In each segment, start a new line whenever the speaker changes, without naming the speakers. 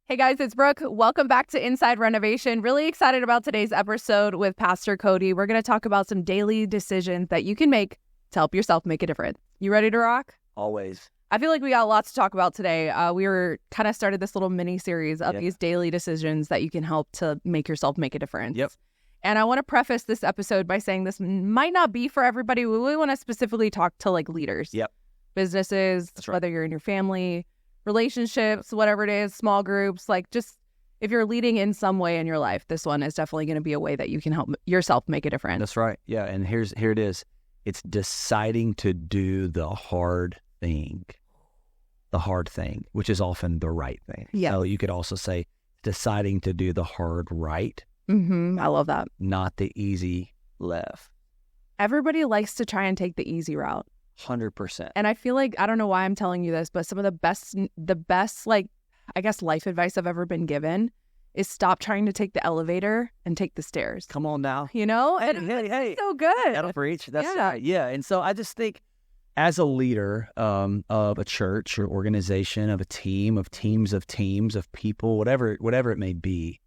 Hey guys, it's Brooke. Welcome back to Inside Renovation. Really excited about today's episode with Pastor Kody. We're going to talk about some daily decisions that you can make to help yourself make a difference. You ready to rock?
Always.
I feel like we got lots to talk about today. We were kind of started this little mini series of these daily decisions that you can help to make yourself make a difference.
Yep.
And I want to preface this episode by saying this might not be for everybody. We really want to specifically talk to like leaders.
Yep.
Businesses,
That's right.
whether you're in your family, relationships, whatever it is, small groups, like just if you're leading in some way in your life, this one is definitely going to be a way that you can help yourself make a difference.
That's right. Yeah. And here it is. It's deciding to do the hard thing, which is often the right thing.
Yeah.
So you could also say deciding to do the hard right.
I love that.
Not the easy left.
Everybody likes to try and take the easy route.
100%.
And I feel like, I don't know why I'm telling you this, but some of the best, like, I guess life advice I've ever been given is stop trying to take the elevator and take the stairs.
Come on now.
You know? And
Hey.
it's so good.
That'll preach. That's right. Yeah. And so I just think as a leader of a church or organization, of a team, of teams, of people, whatever it may be,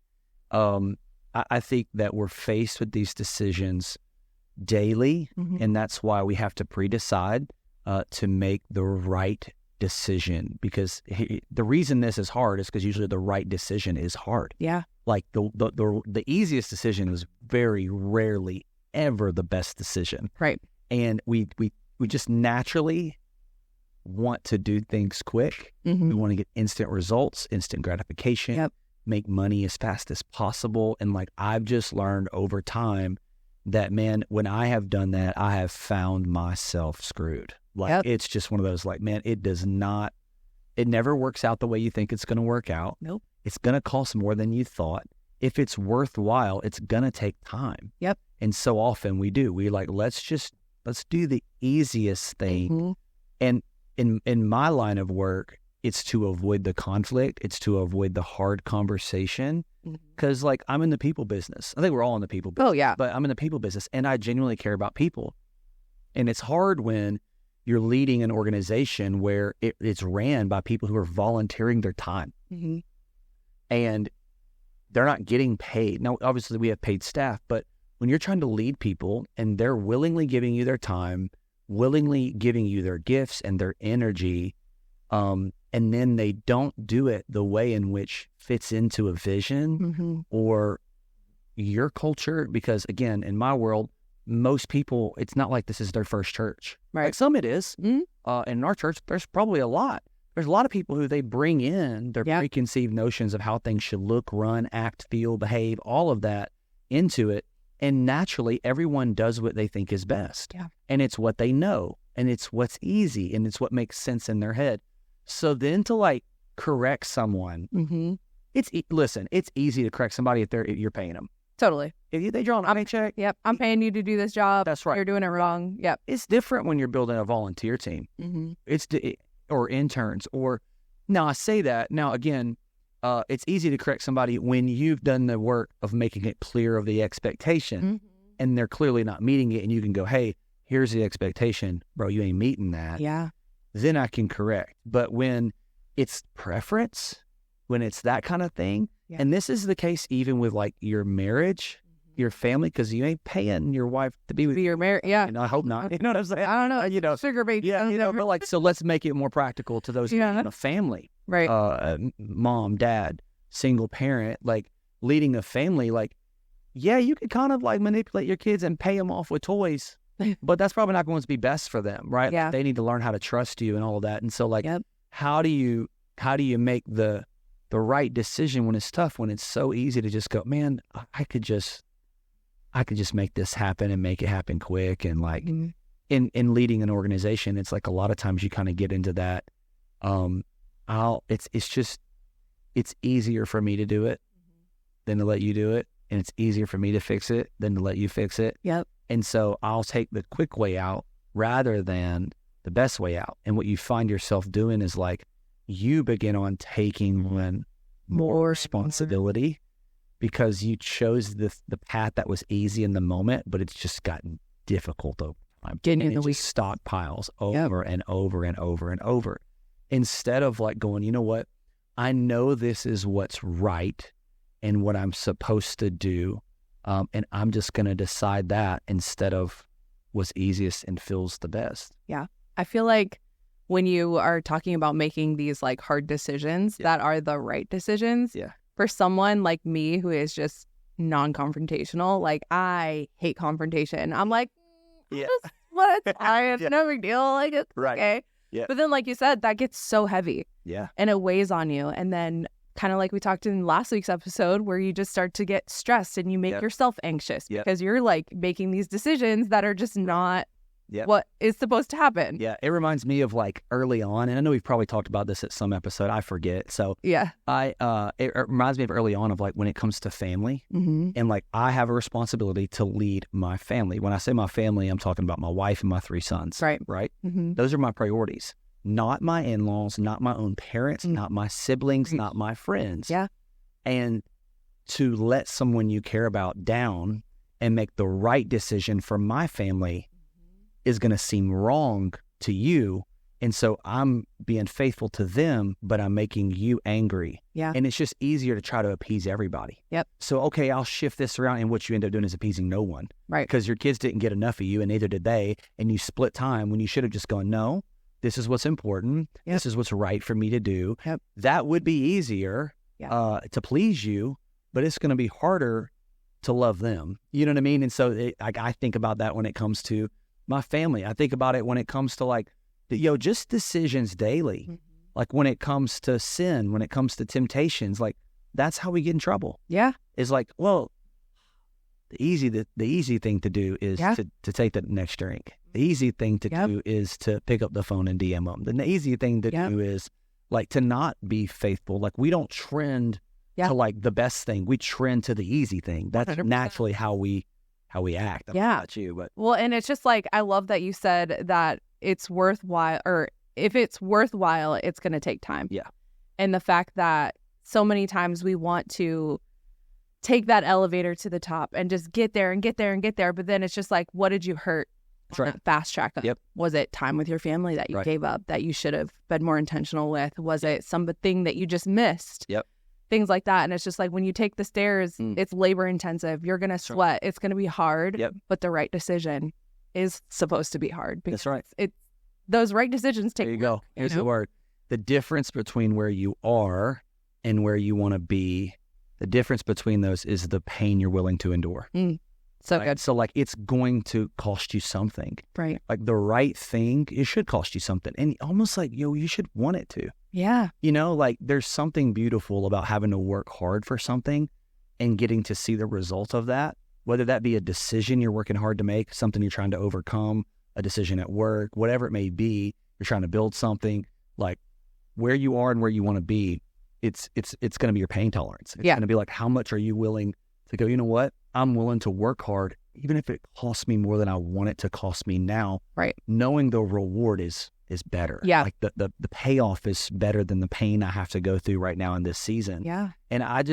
I think that we're faced with these decisions daily, and that's why we have to pre-decide to make the right decision. Because the reason this is hard is because usually the right decision is hard.
Yeah.
Like the easiest decision is very rarely ever the best decision.
Right.
And we just naturally want to do things quick. We want to get instant results, instant gratification, make money as fast as possible. And like I've just learned over time that, man, when I have done that, I have found myself screwed. Like it's just one of those, like, man, it never works out the way you think it's going to work out.
Nope.
It's going to cost more than you thought. If it's worthwhile, it's going to take time.
Yep.
And so often we like, let's do the easiest thing. And in my line of work, it's to avoid the conflict. It's to avoid the hard conversation. Because like I'm in the people business. I think we're all in the people business.
Oh, yeah.
But I'm in the people business and I genuinely care about people. And it's hard when you're leading an organization where it's ran by people who are volunteering their time. And they're not getting paid. Now, obviously we have paid staff, but when you're trying to lead people and they're willingly giving you their time, willingly giving you their gifts and their energy, and then they don't do it the way in which fits into a vision or your culture. Because again, in my world, most people, it's not like this is their first church.
Right.
Like some it is. In our church, there's probably a lot. There's a lot of people who they bring in their preconceived notions of how things should look, run, act, feel, behave, all of that into it. And naturally, everyone does what they think is best. Yeah. And it's what they know. And it's what's easy. And it's what makes sense in their head. So then to like correct someone, listen, it's easy to correct somebody if you're paying them.
Totally.
If they draw an paycheck.
Yep. I'm paying you to do this job.
That's right.
You're doing it wrong. Yep.
It's different when you're building a volunteer team. Or interns. Or now I say that. Now, again, it's easy to correct somebody when you've done the work of making it clear of the expectation and they're clearly not meeting it. And you can go, hey, here's the expectation. Bro, you ain't meeting that.
Yeah.
Then I can correct. But when it's preference, when it's that kind of thing, and this is the case even with like your marriage, your family, because you ain't paying your wife to be with
your marriage. Yeah.
And I hope not. You know what I'm saying?
I don't know. Sugar baby.
Yeah. But like, so let's make it more practical to those in a family.
Right.
Mom, dad, single parent, like leading a family. Like, yeah, you could kind of like manipulate your kids and pay them off with toys. But that's probably not going to be best for them, right?
Yeah.
Like, they need to learn how to trust you and all of that. And so like, how do you make the right decision when it's tough, when it's so easy to just go, man, I could just make this happen and make it happen quick. And like in leading an organization, it's like a lot of times you kind of get into that. It's easier for me to do it than to let you do it. And it's easier for me to fix it than to let you fix it.
Yep.
And so I'll take the quick way out rather than the best way out. And what you find yourself doing is like you begin on taking more responsibility because you chose the path that was easy in the moment, but it's just gotten difficult over time.
Getting in the weeds.
Stockpiles over and over and over and over. Instead of like going, you know what? I know this is what's right and what I'm supposed to do, and I'm just going to decide that instead of what's easiest and feels the best.
Yeah. I feel like when you are talking about making these like hard decisions that are the right decisions, for someone like me who is just non-confrontational, like I hate confrontation. I'm like, it's fine. No big deal. Like, it's okay.
Yeah.
But then, like you said, that gets so heavy.
Yeah.
And it weighs on you. And then kind of like we talked in last week's episode where you just start to get stressed and you make yourself anxious because you're like making these decisions that are just not what is supposed to happen.
Yeah. It reminds me of like early on, and I know we've probably talked about this at some episode. I forget. So it reminds me of early on of like when it comes to family and like I have a responsibility to lead my family. When I say my family, I'm talking about my wife and my 3 sons. Right. Those are my priorities. Not my in-laws, not my own parents, not my siblings, not my friends. Yeah. And to let someone you care about down and make the right decision for my family is going to seem wrong to you. And so I'm being faithful to them, but I'm making you angry. Yeah. And it's just easier to try to appease everybody. Yep. So, okay, I'll shift this around. And what you end up doing is appeasing no one. Right. Because your kids didn't get enough of you and neither did they. And you split time when you should have just gone, no, this is what's important. Yep. This is what's right for me to do. Yep. That would be easier to please you, but it's going to be harder to love them. You know what I mean? And so I think about that when it comes to my family. I think about it when it comes to like, just decisions daily. Like when it comes to sin, when it comes to temptations, like that's how we get in trouble. Yeah. It's like, well, the easy thing to do is to take the next drink. The easy thing to do is to pick up the phone and DM them. The easy thing to do is like to not be faithful. Like we don't trend to like the best thing. We trend to the easy thing. That's 100%. Naturally how we act. I don't know about you, but
well, and it's just like I love that you said that it's worthwhile, or if it's worthwhile, it's going to take time. Yeah. And the fact that so many times we want to take that elevator to the top and just get there and get there and get there, but then it's just like, what did you hurt? That's right. Fast track up. Yep. Was it time with your family that you gave up that you should have been more intentional with? Was it something that you just missed? Yep. Things like that. And it's just like when you take the stairs, it's labor intensive. You're going to sweat. It's going to be hard. Yep. But the right decision is supposed to be hard. That's right. Those right decisions take. There you go.
Here's the word. The difference between where you are and where you want to be, the difference between those is the pain you're willing to endure.
So good.
So like it's going to cost you something. Right. Like the right thing, it should cost you something. And almost like, you should want it to. Yeah. Like there's something beautiful about having to work hard for something and getting to see the result of that, whether that be a decision you're working hard to make, something you're trying to overcome, a decision at work, whatever it may be, you're trying to build something, like where you are and where you want to be, it's going to be your pain tolerance. It's going to be like, how much are you willing to go, you know what? I'm willing to work hard, even if it costs me more than I want it to cost me now. Right. Knowing the reward is better. Yeah. Like the payoff is better than the pain I have to go through right now in this season. Yeah. And I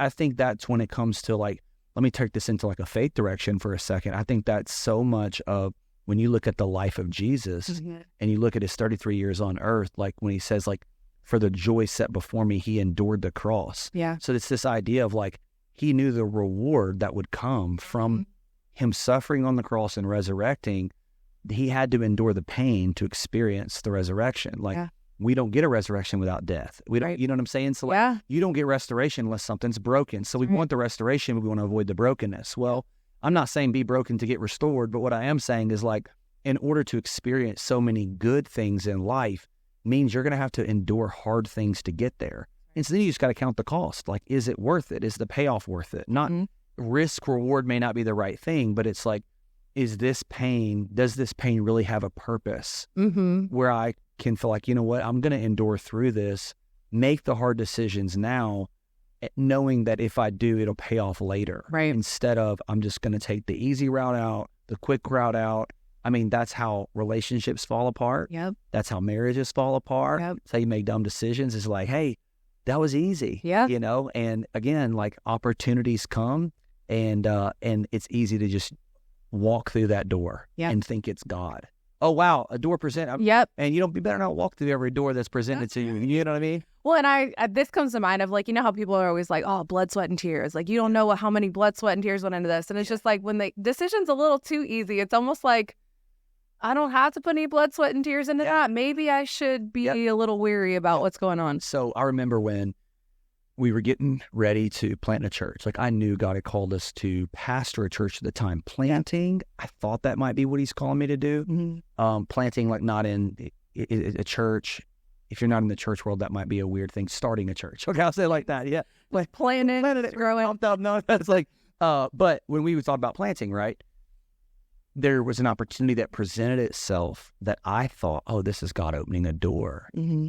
think that's when it comes to like, let me take this into like a faith direction for a second. I think that's so much of when you look at the life of Jesus and you look at his 33 years on earth, like when he says like, for the joy set before me, he endured the cross. Yeah. So it's this idea of like, he knew the reward that would come from him suffering on the cross and resurrecting. He had to endure the pain to experience the resurrection. Like we don't get a resurrection without death. We don't, you know what I'm saying? So like, you don't get restoration unless something's broken. So we want the restoration, but we want to avoid the brokenness. Well, I'm not saying be broken to get restored, but what I am saying is like, in order to experience so many good things in life means you're going to have to endure hard things to get there. And so then you just got to count the cost. Like, is it worth it? Is the payoff worth it? Not risk reward may not be the right thing, but it's like, does this pain really have a purpose where I can feel like, you know what, I'm going to endure through this, make the hard decisions now, knowing that if I do, it'll pay off later. Right. Instead of, I'm just going to take the easy route out, the quick route out. I mean, that's how relationships fall apart. Yep. That's how marriages fall apart. Yep. That's how you make dumb decisions. It's like, hey, that was easy. Yeah. And again, like opportunities come and it's easy to just walk through that door and think it's God. oh, wow, a door present.
Yep.
And you better not walk through every door that's presented to you. You know what I mean?
Well, and this comes to mind of like, how people are always like, oh, blood, sweat, and tears. Like, you don't know how many blood, sweat, and tears went into this. And it's just like when the decision's a little too easy, it's almost like, I don't have to put any blood, sweat, and tears into that. Maybe I should be a little weary about what's going on.
So I remember when we were getting ready to plant a church. Like I knew God had called us to pastor a church at the time. Planting, I thought that might be what he's calling me to do. Mm-hmm. Planting, like not in a church. If you're not in the church world, that might be a weird thing. Starting a church. Okay, I'll say it like that. Yeah. Like
planting it, growing.
No, that's like, but when we thought about planting, right, there was an opportunity that presented itself that I thought, oh, this is God opening a door. Mm-hmm.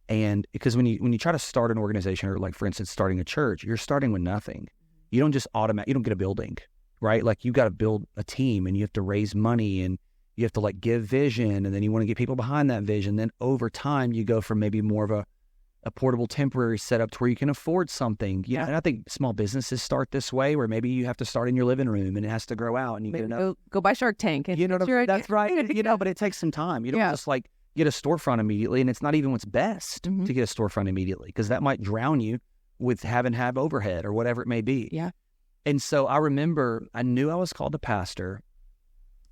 And because when you try to start an organization, or like, for instance, starting a church, you're starting with nothing. You don't just you don't get a building, right? Like you got to build a team and you have to raise money and you have to like give vision, and then you want to get people behind that vision. Then over time, you go from maybe more of a portable temporary setup to where you can afford something. Yeah. And I think small businesses start this way, where maybe you have to start in your living room and it has to grow out, and you get enough.
Go buy Shark Tank.
That's right. But it takes some time. You don't just like get a storefront immediately, and it's not even what's best to get a storefront immediately, because that might drown you with having to have overhead or whatever it may be. Yeah. And so I remember I knew I was called to pastor,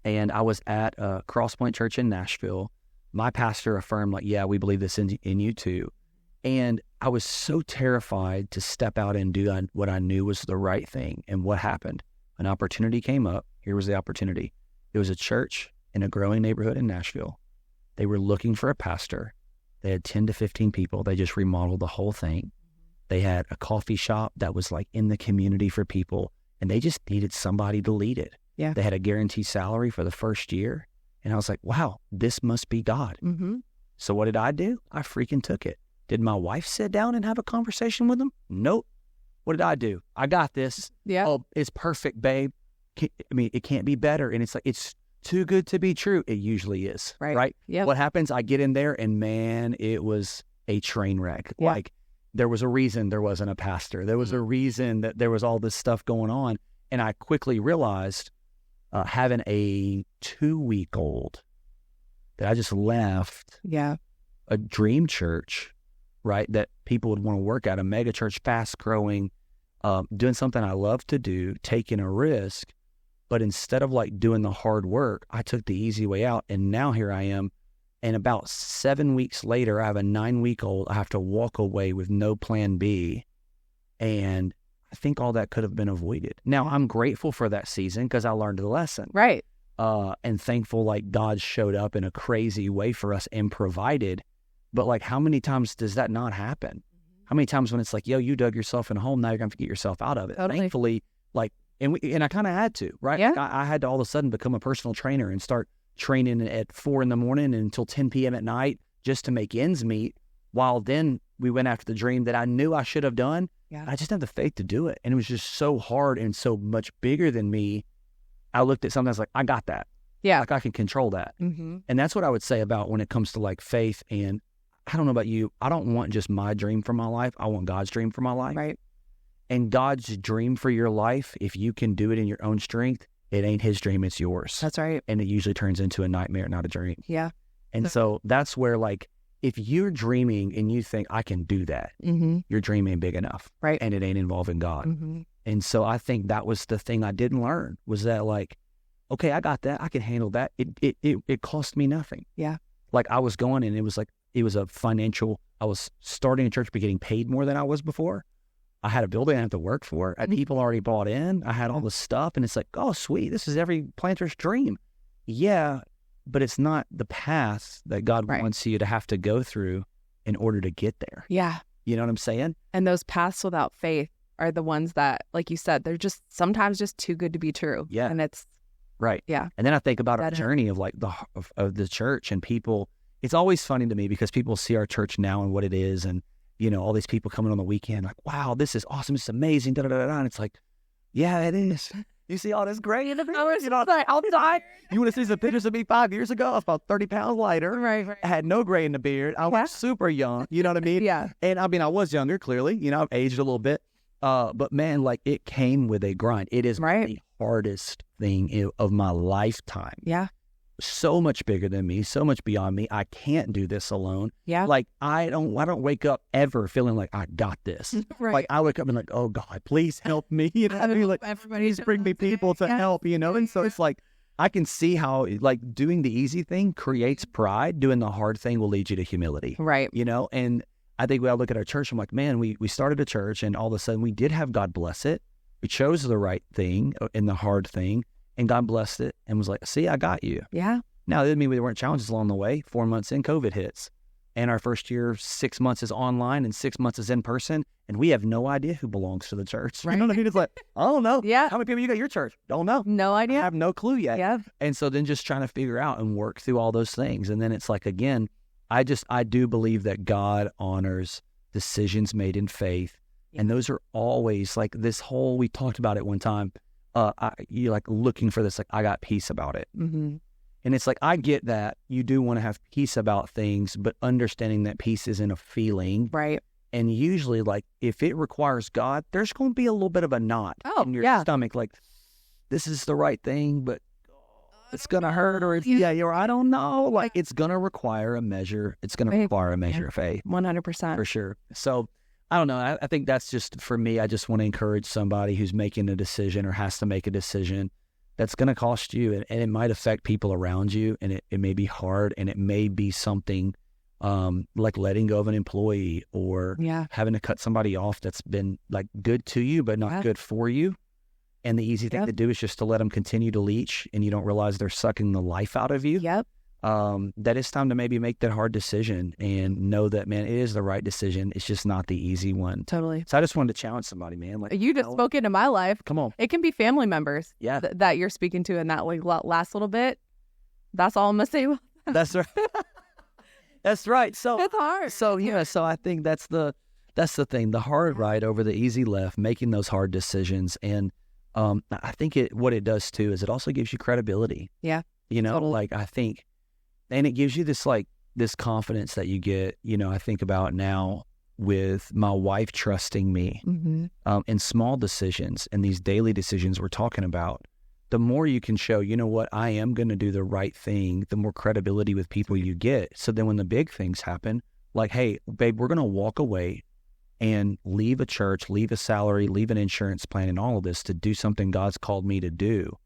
and I was at a Crosspoint Church in Nashville. My pastor affirmed, like, yeah, we believe this in you too. And I was so terrified to step out and do what I knew was the right thing. And what happened? An opportunity came up. Here was the opportunity. It was a church in a growing neighborhood in Nashville. They were looking for a pastor. They had 10 to 15 people. They just remodeled the whole thing. They had a coffee shop that was like in the community for people, and they just needed somebody to lead it. Yeah. They had a guaranteed salary for the first year. And I was like, wow, this must be God. Mm-hmm. So what did I do? I freaking took it. Did my wife sit down and have a conversation with them? Nope. What did I do? I got this. Yeah. Oh, it's perfect, babe. It can't be better. And it's like, it's too good to be true. It usually is. Right? Yeah. What happens? I get in there and man, it was a train wreck. Yeah. Like there was a reason there wasn't a pastor. There was a reason that there was all this stuff going on. And I quickly realized having a 2-week-old that I just left a dream church, right, that people would want to work at, a mega church, fast growing, doing something I love to do, taking a risk. But instead of like doing the hard work, I took the easy way out. And now here I am. And about 7 weeks later, I have a 9-week-old. I have to walk away with no plan B. And I think all that could have been avoided. Now, I'm grateful for that season because I learned the lesson. Right. And thankful like God showed up in a crazy way for us and provided. But like, how many times does that not happen? How many times when it's like, yo, you dug yourself in a hole, now you're going to have to get yourself out of it. Totally. Thankfully, like, and I kind of had to, right? Yeah. I had to all of a sudden become a personal trainer and start training at 4 a.m. and until 10 p.m. at night just to make ends meet. While then we went after the dream that I knew I should have done. Yeah. I just had the faith to do it. And it was just so hard and so much bigger than me. I looked at something, I was like, I got that. Yeah. Like I can control that. Mm-hmm. And that's what I would say about when it comes to like faith. And I don't know about you. I don't want just my dream for my life. I want God's dream for my life. Right. And God's dream for your life, if you can do it in your own strength, it ain't his dream, it's yours. That's right. And it usually turns into a nightmare, not a dream. Yeah. And so that's where like, if you're dreaming and you think I can do that, your dream ain't big enough. Right. And it ain't involving God. Mm-hmm. And so I think that was the thing I didn't learn, was that like, okay, I got that. I can handle that. It cost me nothing. Yeah. Like I was going and it was a financial, I was starting a church but getting paid more than I was before. I had a building I had to work for. People already bought in. I had all this stuff and it's like, oh, sweet. This is every planter's dream. Yeah. But it's not the path that God wants you to have to go through in order to get there. Yeah. You know what I'm saying? And those paths without faith are the ones that, like you said, they're just sometimes just too good to be true. Yeah. And it's right. Yeah. And then I think about our journey of like of the church and people. It's always funny to me because people see our church now and what it is, and you know, all these people coming on the weekend like, wow, this is awesome, it's amazing, da da da da. And it's like, yeah, it is. You see all this gray in the pictures, you know, I'll die. You want to see some pictures of me 5 years ago? I was about 30 pounds lighter. Right. I had no gray in the beard. I was super young. You know what I mean? Yeah. And I mean, I was younger, clearly. You know, I've aged a little bit. But man, like it came with a grind. It is the hardest thing of my lifetime. Yeah. so much bigger than me, so much beyond me. I can't do this alone.
Yeah.
Like I don't wake up ever feeling like I got this.
Right.
Like I wake up and like, oh God, please help me. You know, like everybody's bring me people to help, you know? And so it's like, I can see how like doing the easy thing creates pride. Doing the hard thing will lead you to humility.
Right.
You know, and I think when I look at our church, I'm like, man, we started a church and all of a sudden we did have God bless it. We chose the right thing in the hard thing and God blessed it and was like, see, I got you.
Yeah.
Now, that didn't mean we weren't challenges along the way. 4 months in, COVID hits. And our first year, 6 months is online and 6 months is in person. And we have no idea who belongs to the church.
Right.
You know what I mean? It's like, I don't know.
Yeah.
How many people you got at your church? Don't know.
No idea.
I have no clue yet.
Yeah.
And so then just trying to figure out and work through all those things. And then it's like, again, I do believe that God honors decisions made in faith. Yeah. And those are always like this whole, we talked about it one time. You're like looking for this, like, I got peace about it.
Mm-hmm.
And it's like, I get that you do want to have peace about things, but understanding that peace isn't a feeling.
Right.
And usually, like, if it requires God, there's going to be a little bit of a knot in your stomach. Like, this is the right thing, but it's going to hurt, or I don't know. Like, it's going to require a measure. It's going to require a measure of faith.
100%.
For sure. So, I don't know. I think that's just, for me, I just want to encourage somebody who's making a decision or has to make a decision that's going to cost you, and it might affect people around you, and it may be hard, and it may be something like letting go of an employee or having to cut somebody off that's been like good to you but not good for you. And the easy thing to do is just to let them continue to leech, and you don't realize they're sucking the life out of you.
Yep.
That it's time to maybe make that hard decision and know that, man, it is the right decision. It's just not the easy one.
Totally.
So I just wanted to challenge somebody, man. Like,
you just spoke into my life.
Come on.
It can be family members that you're speaking to in that like last little bit. That's all I'm going to say.
That's right. That's right. So
it's hard.
So, so I think that's the thing, the hard right over the easy left, making those hard decisions. And I think what it does too is it also gives you credibility.
Yeah.
Totally. Like I think, and it gives you this confidence that you get, I think about now with my wife trusting me in small decisions and these daily decisions we're talking about. The more you can show, what, I am going to do the right thing, the more credibility with people you get. So then when the big things happen, like, hey, babe, we're going to walk away and leave a church, leave a salary, leave an insurance plan and all of this to do something God's called me to do.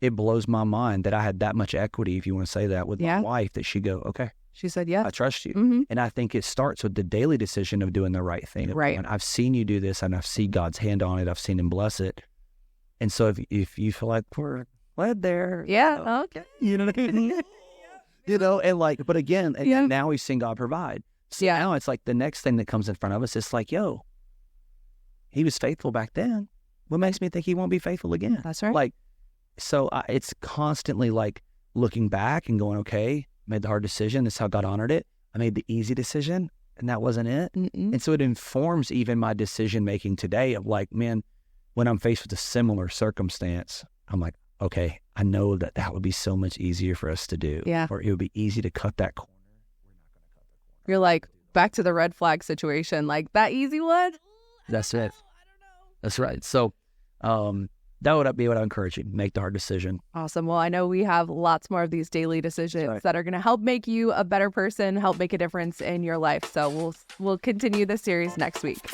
It blows my mind that I had that much equity, if you want to say that, with my wife, that she go, okay.
She said, yeah,
I trust you. And I think it starts with the daily decision of doing the right thing.
Right.
And I've seen you do this and I've seen God's hand on it. I've seen him bless it. And so if you feel like we're led there.
Yeah. Okay.
You know what I mean? And like, but again, now we've seen God provide. So now it's like the next thing that comes in front of us, it's like, yo, he was faithful back then. What makes me think he won't be faithful again?
That's right.
Like, so it's constantly like looking back and going, okay, made the hard decision. This is how God honored it. I made the easy decision and that wasn't it. And so it informs even my decision making today of like, man, when I'm faced with a similar circumstance, I'm like, okay, I know that would be so much easier for us to do.
Yeah.
Or it would be easy to cut that corner. We're not going to cut that corner.
You're like, back to the red flag situation, like that easy one.
That's it. I don't know. That's right. So, that would be what I encourage you. Make the hard decision.
Awesome. Well, I know we have lots more of these daily decisions that are going to help make you a better person, help make a difference in your life. So we'll continue this series next week.